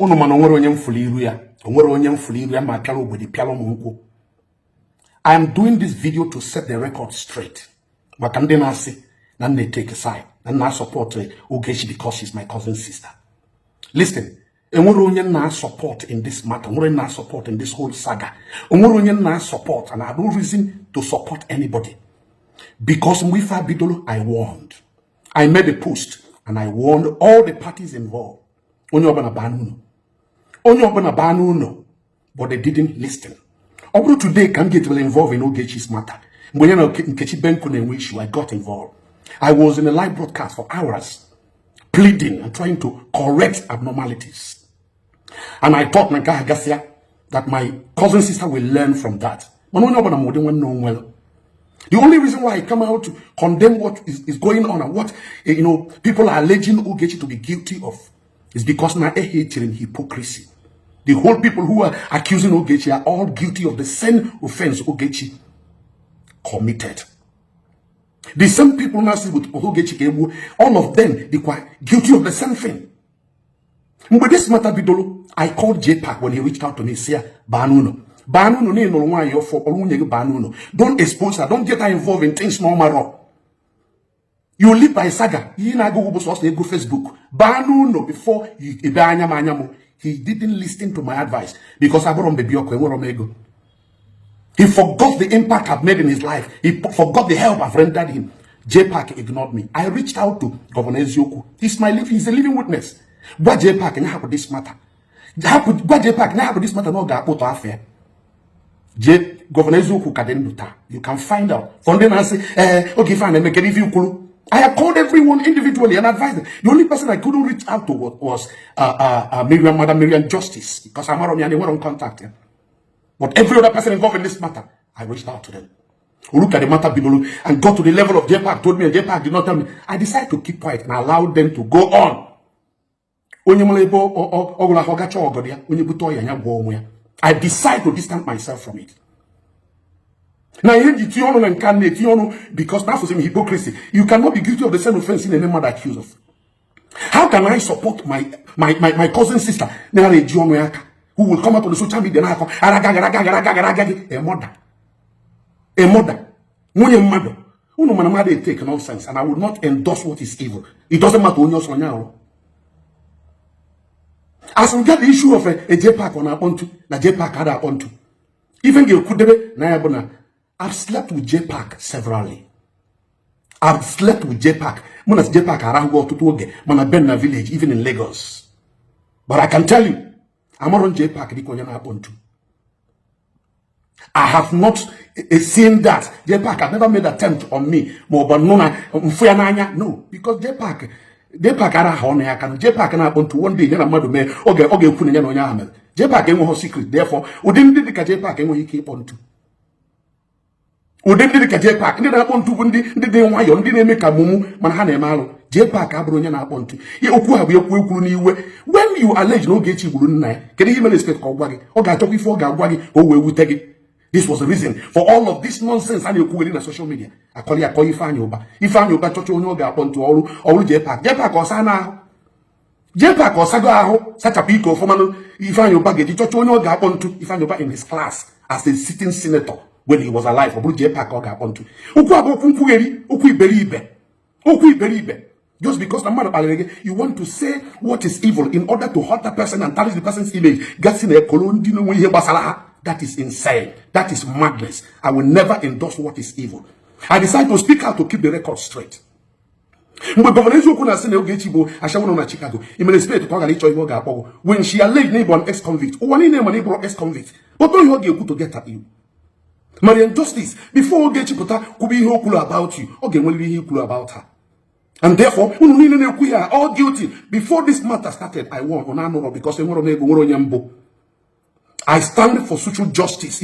unu mana onwere onye mfuli iru ya, onwere onye mfuli iru ya ma pialo ogbede pialo mungu. I am doing this video to set the record straight. Maka ndị na-asị na nne take a side, na na support Ogechi because she's my cousin sister. Listen, enwere onye na support in this matter, enwere na support in this whole saga. Enwere onye na support, and I have no reason to support anybody. Because Mwifa Bidolo, I warned. I made a post and I warned all the parties involved. Onye obana banuno. Onye obana banuno. But they didn't listen. Although today can get well involved in Ogechi's matter. When I got involved. I was in a live broadcast for hours, pleading and trying to correct abnormalities. And I thought that my cousin sister will learn from that. The only reason why I come out to condemn what is going on and what people are alleging Ogechi to be guilty of is because now a hatred and hypocrisy. The whole people who are accusing Ogechi are all guilty of the same offense Ogechi committed. The same people now see with Ogechi, all of them they were guilty of the same thing. But this matter bidolo, I called Jpac when he reached out to me, say Banuno. Banuno ne no one your for Banuno. Don't expose her, don't get her involved in things no matter. You live by saga. You na go Facebook. Banuno before he didn't listen to my advice because I brought on baby Okwe. He forgot the impact I've made in his life. He forgot the help I've rendered him. Jpac ignored me. I reached out to Governor Eziokwu. He's a living witness. What Jpac can happen this matter? What Jpac can happen this matter? No, got put off here. Governor Eziokwu kadenduta. You can find out. From then I say, okay, fine, and make it if you I have called everyone individually and advised them. The only person I couldn't reach out to was Madam Miriam Justice, because I'm not on contact. But every other person involved in this matter, I reached out to them. Look at the matter below and got to the level of Jpac, told me, and Jpac did not tell me. I decided to keep quiet and allow them to go on. I decided to distance myself from it. Now, because that's the hypocrisy. You cannot be guilty of the same offense in any matter accused of. How can I support my cousin sister, who will come out on the social media and a mother? A mother. When mother take nonsense, and I will not endorse what is evil. It doesn't matter when you're as we get the issue of a Jpac on our own, na Jpac had our own. Even you could I've slept with Jpac severally. I've slept with Jpac. Monas Jpac arango tutuoge, mana benna village, even in Lagos. But I can tell you, I'm on Jpac di konya na pontu. I have not seen that. Jpac have never made an attempt on me. No, because Jpac ara hone ya kan Jpac na pontu one day na madu me oge kunu nya no nya hamel. Jpac enwo secret. Therefore, udin di ka Jpac enwo hike pontu. Udin di ka Jpac ndi na pontu ndi nwayo ndi na eme ka mumu mana ha na eme alu. Jpac aburu nya na pontu. Ye okwu ha bu ekwu n'iwe. When you allege no Ogechi gburu nna ya, kedu ihe mere expect ka ogwa gi? O ga achọkwa ife o ga agwa gi o wee wute gi. This was the reason for all of this nonsense and you in the social media. I call Ifeanyi Uba church onye ga akpọ ntu ọrụ Jpac osana Jpac osago ahụ sachapụ iko ofọmanụ Ifeanyi Uba geji church onye ga akpọ ntu Ifeanyi Uba in his class as a sitting senator when he was alive. Ọ bụrụ Jpac ọ ga akpọ ntu. Okwu abụ okwu nkwugheri, okwu iberibe. Just because the man you want to say what is evil in order to hurt the person and tarnish the person's image. That is insane. That is madness. I will never endorse what is evil. I decided to speak out to keep the record straight. When she alleged neighbor an ex-convict, one name an neighbor ex-convict, but don't you good to get at you. Marian Justice, before Ogechi could be cool about you, okay, will be cool about her. And therefore, we are all guilty. Before this matter started, I won on because I stand for social justice.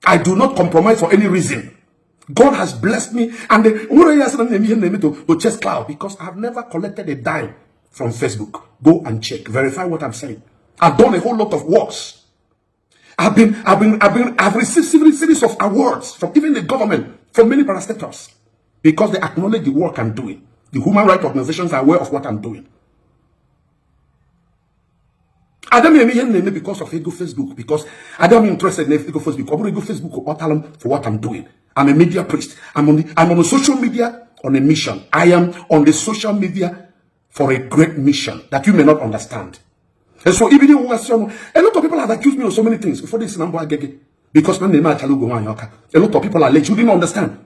I do not compromise for any reason. God has blessed me, and to chest cloud because I have never collected a dime from Facebook. Go and check, verify what I'm saying. I've done a whole lot of works. I've received series of awards from even the government, from many parastatals, because they acknowledge the work I'm doing. The human rights organizations are aware of what I'm doing. I don't mean because of ego Facebook, because I don't be interested in ego Facebook. I'm ego Facebook for what I'm doing. I'm a media priest. I'm on the social media on a mission. I am on the social media for a great mission that you may not understand. And so even a lot of people have accused me of so many things before this number because a lot of people are late. You didn't understand.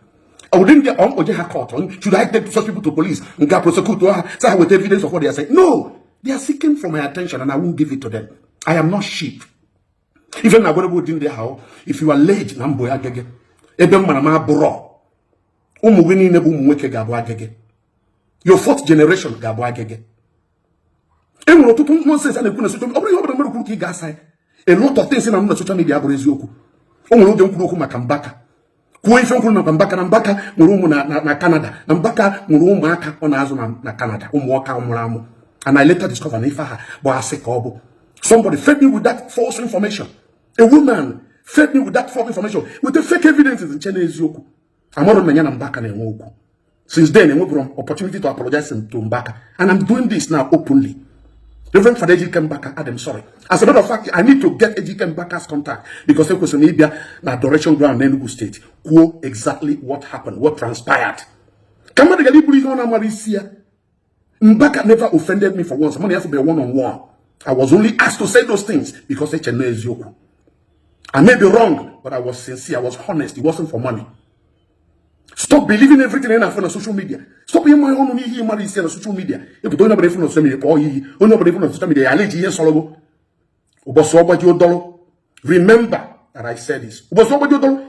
I wouldn't get on Ogechi court. Should I take such people to police and get prosecuted with evidence of what they are saying? No. They are seeking for my attention and I won't give it to them. I am not sheep. Even I'm going to go in there how if you are late, your fourth generation a lot of things in the social media are Eziokwu. Mbaka na Canada. Mbaka na Canada. And I later discovered somebody fed me with that false information. A woman fed me with that false information with the fake evidences in China Eziokwu. Since then, I went from opportunity to apologize to Mbaka. And I'm doing this now openly. Reverend Father Ejike Njaka, I'm sorry. As a matter of fact, I need to get Ejike Njaka's contact because it was in Libya, na direction ground in Enugu State. Quote exactly what happened, what transpired. Mbaka never offended me for once. Money has to be a one-on-one. I was only asked to say those things because they know Eziokwu. I may be wrong, but I was sincere. I was honest. It wasn't for money. Stop believing everything in on social media. Stop being my own on social media. If you don't know about social media, social media, remember that I said this.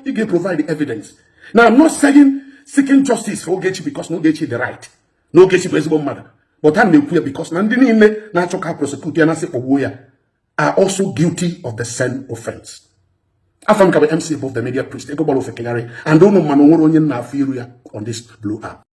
He can provide the evidence. Now I'm not saying seeking justice for Ogechi because no Ogechi the right. No Ogechi is one mother. But I'm not because Nandini natural prosecutor are also guilty of the same offense. Afam kabe MC above the media priest. And don't know on this blue app.